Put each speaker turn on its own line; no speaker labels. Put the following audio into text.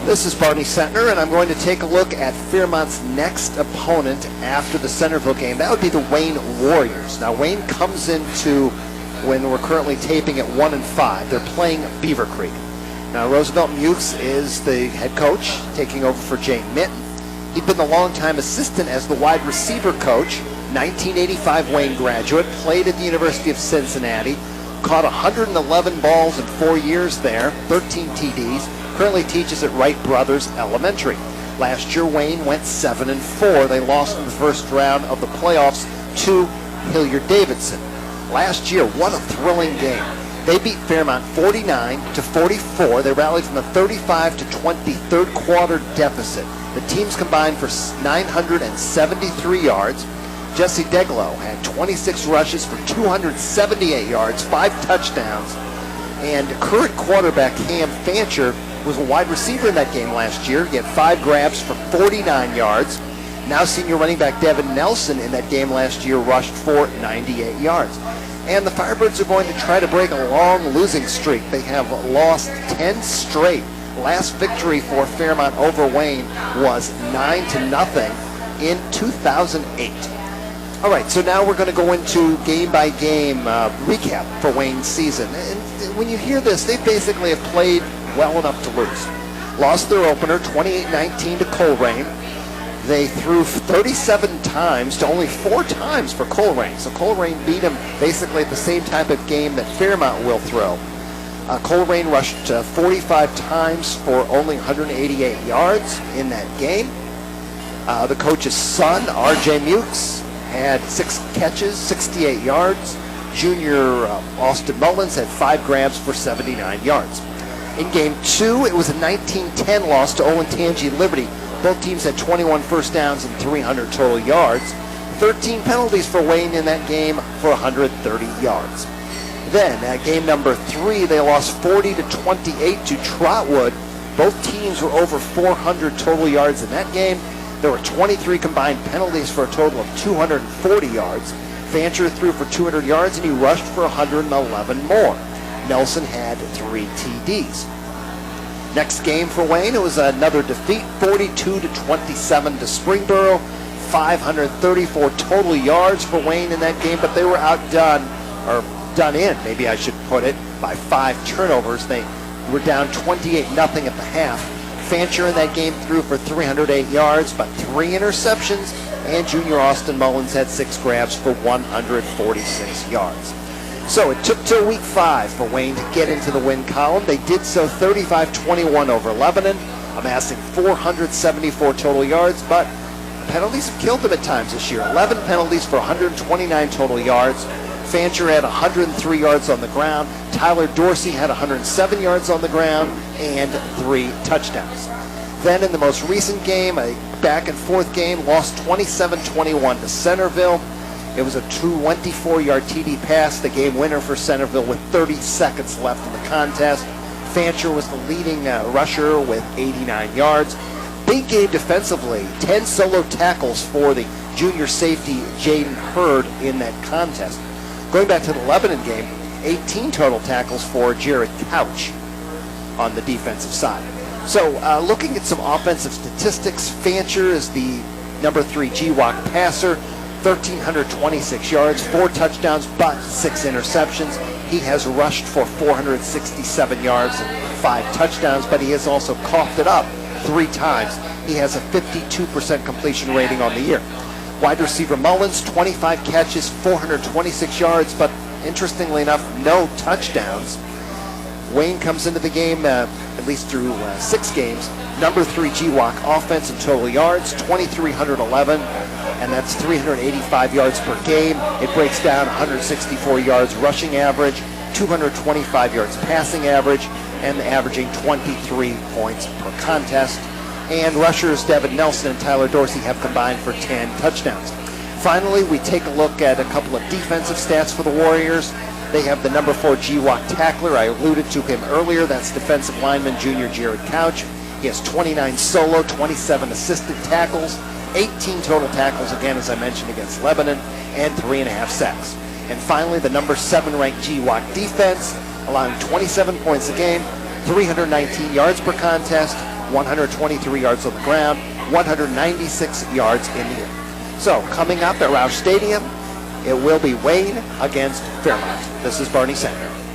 This is Barney Sentner, and I'm going to take a look at Fairmont's next opponent after the Centerville game. That would be the Wayne Warriors. Now, Wayne comes into, when we're currently taping at 1-5, they're playing Beaver Creek. Now, Roosevelt Mukes is the head coach, taking over for Jay Mitten. He'd been the longtime assistant as the wide receiver coach, 1985 Wayne graduate, played at the University of Cincinnati, caught 111 balls in 4 years there, 13 TDs, currently teaches at Wright Brothers Elementary. Last year, Wayne went 7-4. They lost in the first round of the playoffs to Hilliard-Davidson. Last year, what a thrilling game. They beat Fairmont 49-44. They rallied from a 35-20 third quarter deficit. The teams combined for 973 yards. Jesse Deglow had 26 rushes for 278 yards, 5 touchdowns. And current quarterback Cam Fancher was a wide receiver in that game last year. He had 5 grabs for 49 yards. Now senior running back Devin Nelson in that game last year rushed for 98 yards. And the Firebirds are going to try to break a long losing streak. They have lost 10 straight. Last victory for Fairmont over Wayne was 9-0 in 2008. All right, so now we're going to go into game-by-game recap for Wayne's season. And when you hear this, they basically have played well enough to lose. Lost their opener 28-19 to Colerain. They threw 37 times to only 4 times for Colerain. So Colerain beat them basically at the same type of game that Fairmont will throw. Colerain rushed 45 times for only 188 yards in that game. The coach's son, R.J. Mukes, had 6 catches, 68 yards. Junior Austin Mullins had 5 grabs for 79 yards. In Game 2, it was a 19-10 loss to Olentangy Liberty. Both teams had 21 first downs and 300 total yards. 13 penalties for Wayne in that game for 130 yards. Then, at game number 3, they lost 40-28 to Trotwood. Both teams were over 400 total yards in that game. There were 23 combined penalties for a total of 240 yards. Fancher threw for 200 yards, and he rushed for 111 more. Nelson had 3 TDs. Next game for Wayne, it was another defeat, 42-27 to Springboro. 534 total yards for Wayne in that game, but they were outdone, or done in, maybe I should put it, by 5 turnovers. They were down 28-0 at the half. Fancher in that game threw for 308 yards, but 3 interceptions, and junior Austin Mullins had 6 grabs for 146 yards. So it took till week 5 for Wayne to get into the win column. They did so 35-21 over Lebanon, amassing 474 total yards, but penalties have killed them at times this year. 11 penalties for 129 total yards. Fancher had 103 yards on the ground. Tyler Dorsey had 107 yards on the ground and 3 touchdowns. Then in the most recent game, a back-and-forth game, lost 27-21 to Centerville. It was a 24-yard TD pass, the game winner for Centerville with 30 seconds left in the contest. Fancher was the leading rusher with 89 yards. Big game defensively, 10 solo tackles for the junior safety Jaden Hurd in that contest. Going back to the Lebanon game, 18 total tackles for Jared Couch on the defensive side. So looking at some offensive statistics, Fancher is the number 3 GWAC passer, 1,326 yards, 4 touchdowns, but 6 interceptions. He has rushed for 467 yards and 5 touchdowns, but he has also coughed it up 3 times. He has a 52% completion rating on the year. Wide receiver Mullins, 25 catches, 426 yards, but interestingly enough, no touchdowns. Wayne comes into the game, at least through 6 games, number 3 GWAC offense in total yards, 2,311, and that's 385 yards per game. It breaks down 164 yards rushing average, 225 yards passing average, and averaging 23 points per contest. And rushers Devin Nelson and Tyler Dorsey have combined for 10 touchdowns. Finally, we take a look at a couple of defensive stats for the Warriors. They have the number 4 GWAC tackler. I alluded to him earlier. That's defensive lineman junior Jared Couch. He has 29 solo, 27 assisted tackles, 18 total tackles, again, as I mentioned, against Lebanon, and 3.5 sacks. And finally, the number 7 ranked GWAC defense, allowing 27 points a game, 319 yards per contest, 123 yards on the ground, 196 yards in the air. So coming up at Rouch Stadium, it will be Wayne against Fairmont. This is Barney Sentner.